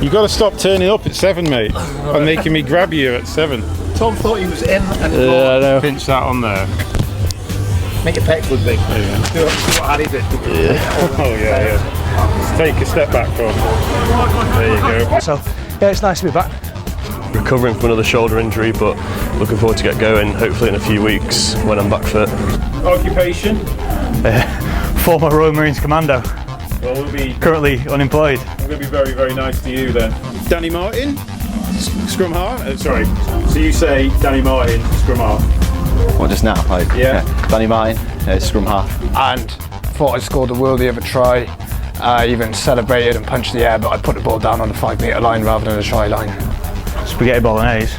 You've got to stop turning up at 7, mate, and making me grab you at 7. Tom thought he was in and I know. Pinch that on there. Make a peck good big. There you go. Do what Harry did. Yeah. Oh yeah. Take a step back from. There you go. So yeah, it's nice to be back. Recovering from another shoulder injury, but looking forward to get going, hopefully in a few weeks when I'm back fit. Occupation? Former Royal Marines Commando. Well, we'll be currently unemployed. I'm going to be very, very nice to you then. Danny Martin, scrum half. Sorry. So you say Danny Martin, scrum half. What, just now? Like, yeah. Danny Martin, scrum half. And thought I scored a worldie of a try. I even celebrated and punched the air, but I put the ball down on the 5-metre line rather than the try line. Spaghetti bolognese.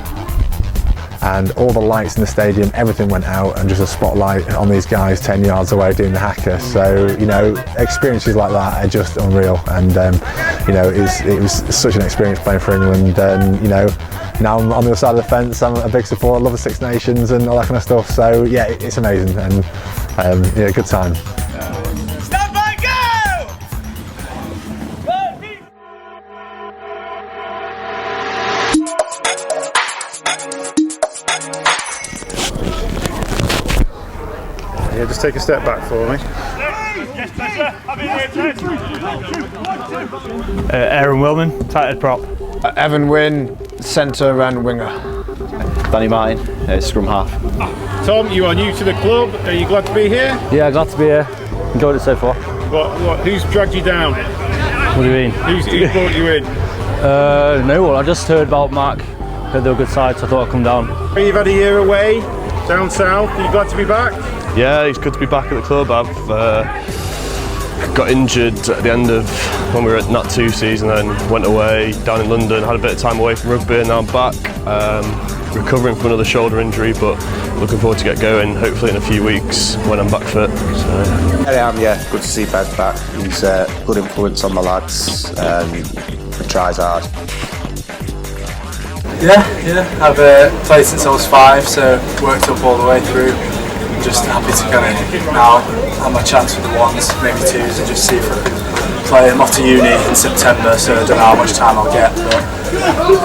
And all the lights in the stadium, everything went out, and just a spotlight on these guys 10 yards away doing the hacker. So, you know, experiences like that are just unreal. And, you know, it was such an experience playing for England. And, you know, now I'm on the other side of the fence, I'm a big supporter, love the Six Nations and all that kind of stuff. So, yeah, it's amazing and, yeah, good time. Stand by, go! Yeah, just take a step back for me. Aaron Willman, tighthead prop. Evan Wynn, centre and winger. Danny Martin, scrum half. Tom, you are new to the club. Are you glad to be here? Yeah, glad to be here. Enjoyed it so far. Who's dragged you down? What do you mean? Who's brought you in? No one. I just heard about Mac. Heard they were good sides, so I thought I'd come down. You've had a year away, down south. Are you glad to be back? Yeah, it's good to be back at the club. I've got injured at the end of when we were at Nat 2 season, and went away down in London, had a bit of time away from rugby, and now I'm back. Recovering from another shoulder injury, but looking forward to get going, hopefully in a few weeks when I'm back fit. So. I am, yeah. Good to see Bez back. He's a good influence on the lads. He tries hard. Yeah. I've played since I was 5, so worked up all the way through. I'm just happy to kind of now have my chance with the ones, maybe 2s, and just see if I can play. I'm off to uni in September, so I don't know how much time I'll get, but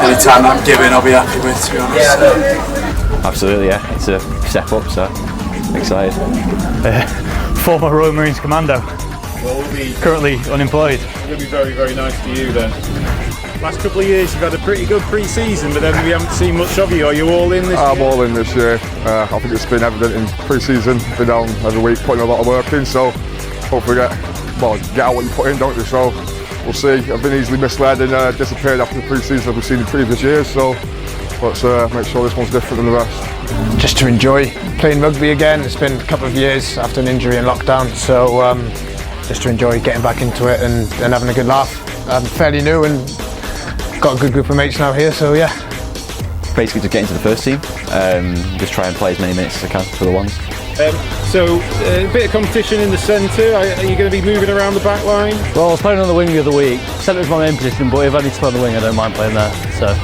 any time I'm given I'll be happy with, to be honest. Absolutely, yeah. It's a step up, so excited. Former Royal Marines Commando. Well, we'll be currently unemployed. We're going to be very, very nice to you then. Last couple of years you've had a pretty good pre-season, but then we haven't seen much of you. Are you all in this year? I'm all in this year. I think it's been evident in pre-season. Been down every week, putting a lot of work in, so hopefully get out what you put in, don't you? So we'll see. I've been easily misled and disappeared after the pre-season as we've seen in previous years, so let's make sure this one's different than the rest. Just to enjoy playing rugby again. It's been a couple of years after an injury and lockdown, so just to enjoy getting back into it and having a good laugh. I'm fairly new and got a good group of mates now here, so yeah. Basically just get into the first team, just try and play as many minutes as I can for the ones. So a bit of competition in the centre. Are you going to be moving around the back line? Well, I was playing on the wing the other week. Centre is my main position, but if I need to play on the wing, I don't mind playing there. So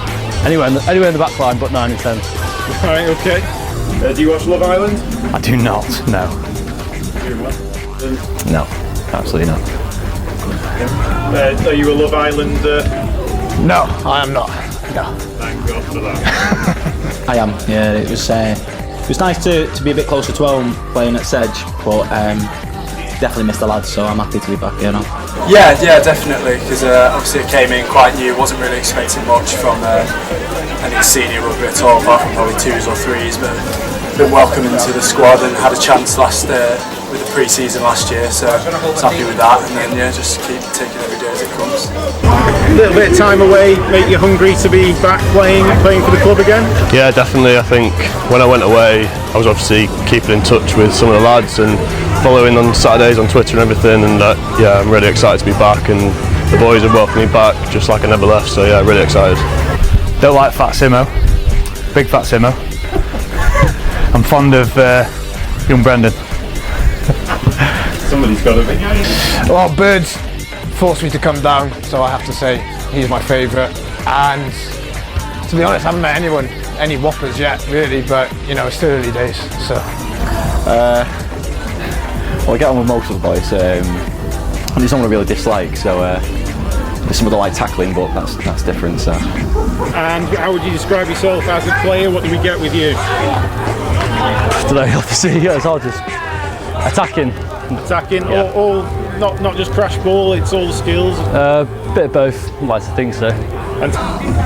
anywhere in the back line, but 9 and 10. Right, okay. Do you watch Love Island? I do not, no. No, absolutely not. Are you a Love Island? No, I am not. No. Thank God for that. I am. Yeah, it was nice to be a bit closer to home playing at SEDGE, but definitely missed the lads, so I'm happy to be back here now. Yeah, definitely, because obviously I came in quite new, wasn't really expecting much from any senior rugby at all, apart from probably 2s or 3s, but been welcomed into the squad and had a chance with the pre-season last year, so I was happy with that, and then yeah, just keep taking every day as it comes. A little bit of time away make you hungry to be back playing for the club again? Yeah, definitely. I think when I went away, I was obviously keeping in touch with some of the lads and following on Saturdays on Twitter and everything, and yeah, I'm really excited to be back, and the boys have welcomed me back just like I never left, so yeah, really excited. Don't like Fat Simo, big Fat Simo. I'm fond of young Brendan. Somebody's got to be. Well, Birds forced me to come down, so I have to say he's my favourite. And to be honest, I haven't met any whoppers yet, really, but you know, it's still early days. So. Well, I get on with most of the boys. There's someone I really dislike, so some of the light tackling, but that's different. So. And how would you describe yourself as a player? What do we get with you? I don't know, obviously, it's all just attacking. Attacking, yeah. all not just crash ball, it's all the skills? Bit of both, I'd like to think so. And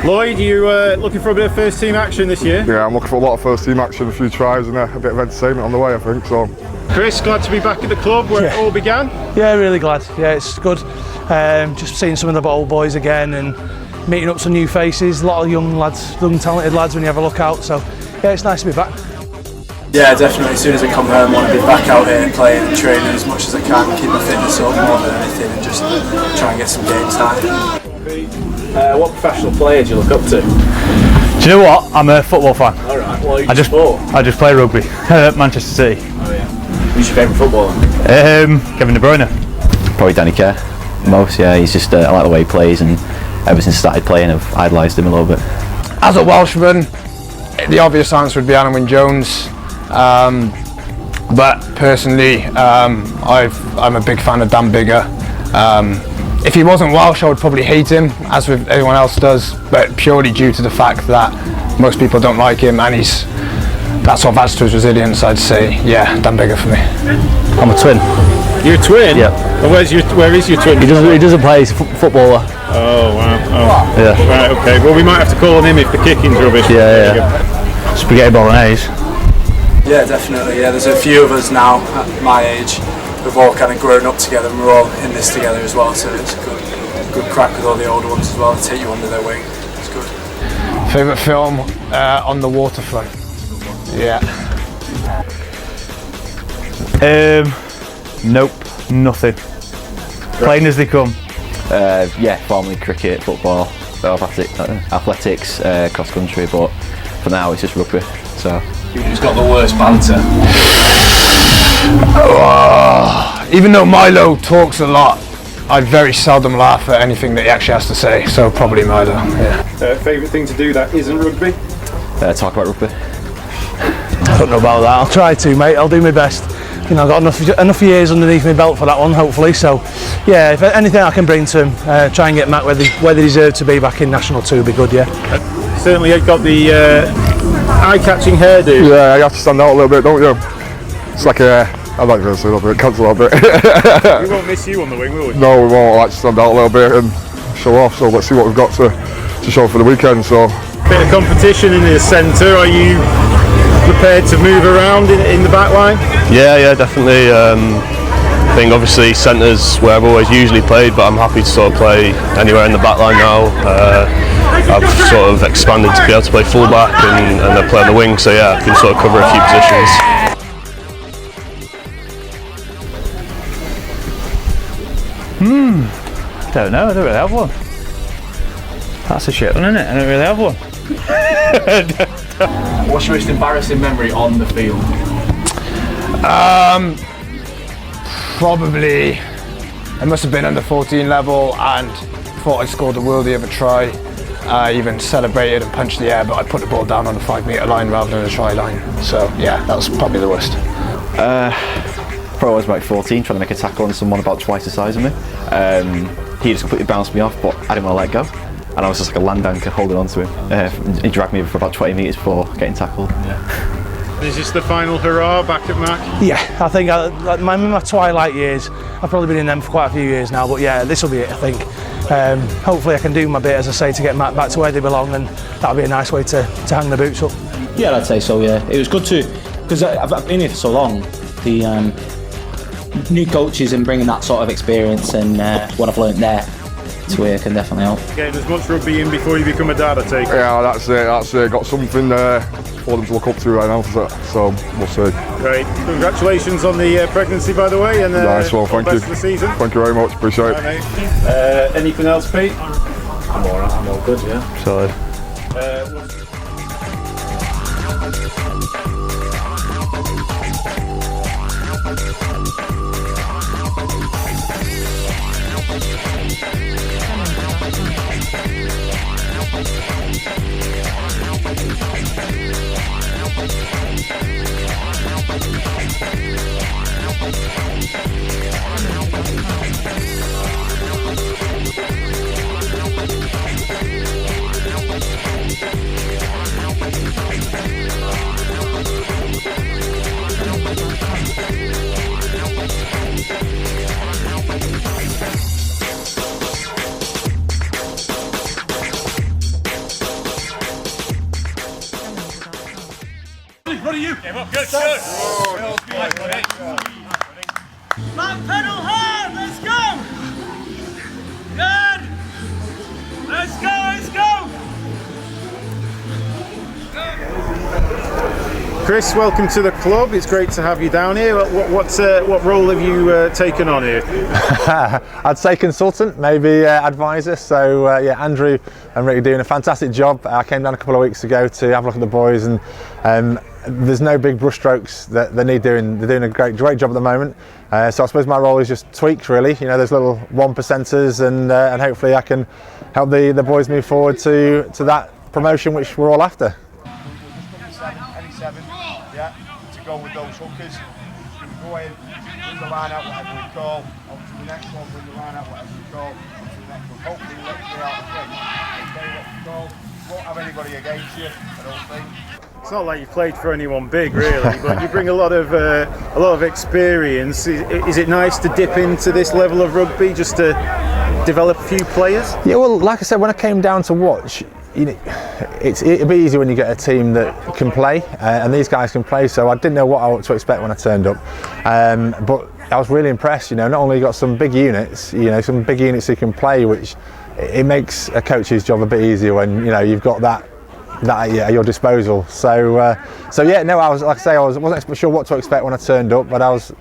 Lloyd, you looking for a bit of first team action this year? Yeah, I'm looking for a lot of first team action, a few tries and a bit of entertainment on the way, I think. So. Chris, glad to be back at the club where it all began? Yeah, really glad. Yeah, it's good. Just seeing some of the old boys again and meeting up some new faces, a lot of young lads, young talented lads when you have a look out. So yeah, it's nice to be back. Yeah, definitely. As soon as I come home, I want to be back out here playing and training as much as I can, keep my fitness up more than anything, and just try and get some game time. What professional player do you look up to? Do you know what? I'm a football fan. All right. What are you I just play rugby at Manchester City. Oh yeah. Who's your favourite footballer? Kevin De Bruyne. Probably Danny Kerr. Most, yeah. He's just I like the way he plays, and ever since I started playing, I've idolised him a little bit. As a Welshman, the obvious answer would be Alan Wynne-Jones. But personally, I'm a big fan of Dan Biggar. If he wasn't Welsh, I would probably hate him, as with everyone else does, but purely due to the fact that most people don't like him, and that sort of adds to his resilience. I'd say, yeah, Dan Biggar for me. I'm a twin. You're a twin? Yeah. And where is your twin? He doesn't play, he's a footballer. Oh wow. Oh. Yeah. Right, okay. Well, we might have to call on him if the kicking's rubbish. Yeah. Spaghetti bolognese. Yeah, definitely. Yeah, there's a few of us now at my age who've all kind of grown up together, and we're all in this together as well. So it's a good crack with all the older ones as well. Take you under their wing. It's good. Favourite film? On the Waterfront. Yeah. Nope, nothing. Plain as they come. Yeah, formerly cricket, football, athletics, cross country, but for now it's just rugby. So. Who's got the worst banter? Even though Milo talks a lot, I very seldom laugh at anything that he actually has to say, so probably Milo. Yeah. Favourite thing to do that isn't rugby? Talk about rugby. I don't know about that. I'll try to, mate. I'll do my best. You know, I've got enough years underneath my belt for that one, hopefully. So, yeah, if anything I can bring to him, try and get Matt where they deserve to be back in National 2 would be good, yeah. Certainly you've got the eye-catching hairdo. Yeah, you have to stand out a little bit, don't you? It's like I like this a little bit, cuts a little bit. We won't miss you on the wing, will we? No, we won't. I like to stand out a little bit and show off, so let's see what we've got to show for the weekend. So. Bit of competition in the centre. Are you prepared to move around in the back line? Yeah, definitely. I think obviously centre's where I've always usually played, but I'm happy to sort of play anywhere in the back line now. I've sort of expanded to be able to play full back and then play on the wing, so yeah, I can sort of cover a few positions. Don't know, I don't really have one. That's a shit one, isn't it? I don't really have one. What's your most embarrassing memory on the field? Probably, it must have been under 14 level, and thought I scored a worldie of a try. I even celebrated and punched the air, but I put the ball down on the 5 metre line rather than the try line. So yeah, that was probably the worst. Probably was about 14, trying to make a tackle on someone about twice the size of me. He just completely bounced me off, but I didn't want to let go. And I was just like a land anchor holding on to him. He dragged me for about 20 metres before getting tackled. Yeah. Is this the final hurrah back at Mac? Yeah, I think my twilight years, I've probably been in them for quite a few years now, but yeah, this will be it, I think. Hopefully I can do my bit, as I say, to get Mac back to where they belong, and that'll be a nice way to hang the boots up. Yeah, I'd say so, yeah. It was good to, because I've been here for so long, the new coaches and bringing that sort of experience and what I've learnt there to where can definitely help. Getting as much rugby in before you become a dad, I take it. Yeah, that's it. Got something for them to look up to right now, so we'll see. Great. Congratulations on the pregnancy, by the way, and nice one, thank you. Best of the season. Thank you very much, appreciate it. Right, anything else, Pete? I'm alright, I'm all good, yeah. Sorry. What are you? Game up. Good. Good. Back pedal hard. Let's go. Good. Let's go. Let's go. Chris, welcome to the club. It's great to have you down here. What role have you taken on here? I'd say consultant, maybe advisor. So yeah, Andrew and Rick are doing a fantastic job. I came down a couple of weeks ago to have a look at the boys, and there's no big brushstrokes that they need doing. They're doing a great job at the moment. So I suppose my role is just tweaked, really. You know, there's little 1%ers, and hopefully I can help the boys move forward to that promotion which we're all after. Yeah, to go with those hookers. Go in, bring the line out, whatever we call, on to the next one, bring the line out, whatever we call, on to the next one. Hopefully let's get out of front. Okay, what we call, won't have anybody against you, I don't think. It's not like you played for anyone big, really, but you bring a lot of experience. Is it nice to dip into this level of rugby just to develop a few players? Yeah, well, like I said, when I came down to watch, you know, it'll be easy when you get a team that can play, and these guys can play. So I didn't know what to expect when I turned up, but I was really impressed. You know, not only got some big units, you know, some big units who can play, which it makes a coach's job a bit easier when you know you've got that at your disposal. So yeah, no, I wasn't sure what to expect when I turned up, but I was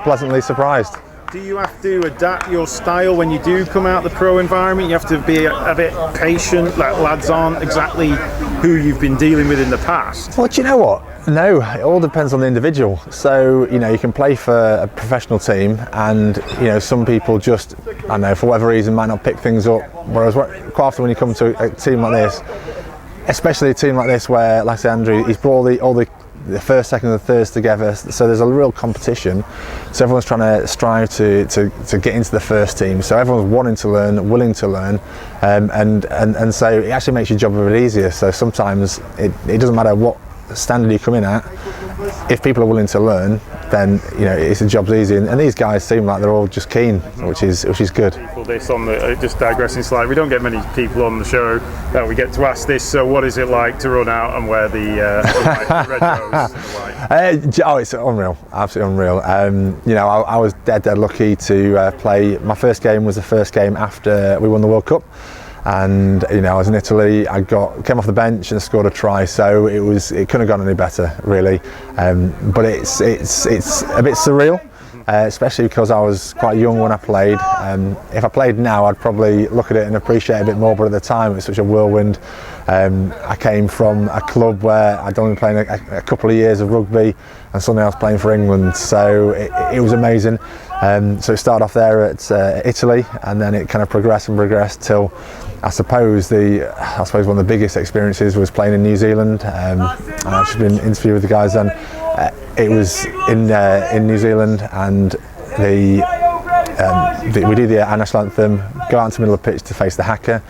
pleasantly surprised. Do you have to adapt your style when you do come out the pro environment? You have to be a bit patient, like lads aren't exactly who you've been dealing with in the past. Well, do you know what? No, it all depends on the individual. So, you know, you can play for a professional team and, you know, some people just, I don't know, for whatever reason might not pick things up. Whereas quite often when you come to a team like this, especially a team like this where, like I said, Andrew, he's brought all the first, second and thirds together, so there's a real competition, so everyone's trying to strive to get into the first team, so everyone's wanting to learn, willing to learn, and so it actually makes your job a bit easier. So sometimes it doesn't matter what standard you come in at, if people are willing to learn, then you know the job's easy, and these guys seem like they're all just keen, which is good. This on the just digressing slightly, we don't get many people on the show that we get to ask this. So, what is it like to run out and wear the red rose and the white? Oh, it's unreal, absolutely unreal. You know, I was dead lucky to play. My first game was the first game after we won the World Cup. And you know, I was in Italy. I came off the bench and scored a try. So it couldn't have gone any better, really. But it's a bit surreal, especially because I was quite young when I played. If I played now, I'd probably look at it and appreciate it a bit more. But at the time, it was such a whirlwind. I came from a club where I'd only played a couple of years of rugby, and suddenly I was playing for England. So it was amazing. So it started off there at Italy, and then it kind of progressed till I suppose one of the biggest experiences was playing in New Zealand. I've just been interviewed with the guys then. It was in New Zealand, and we do the national anthem, go out into the middle of the pitch to face the haka.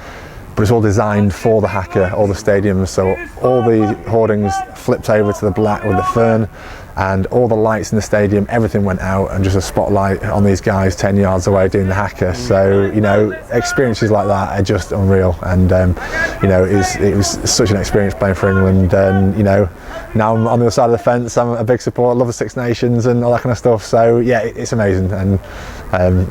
But it's all designed for the haka, all the stadiums, so all the hoardings flipped over to the black with the fern, and all the lights in the stadium, everything went out, and just a spotlight on these guys 10 yards away doing the haka. So, you know, experiences like that are just unreal, and you know, it was such an experience playing for England. And you know, now I'm on the other side of the fence, I'm a big supporter, love the Six Nations and all that kind of stuff. So yeah, it's amazing, and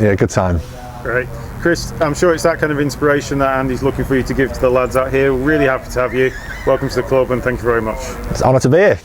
yeah, good time. Great. Chris, I'm sure it's that kind of inspiration that Andy's looking for you to give to the lads out here. We're really happy to have you. Welcome to the club, and thank you very much. It's an honour to be here.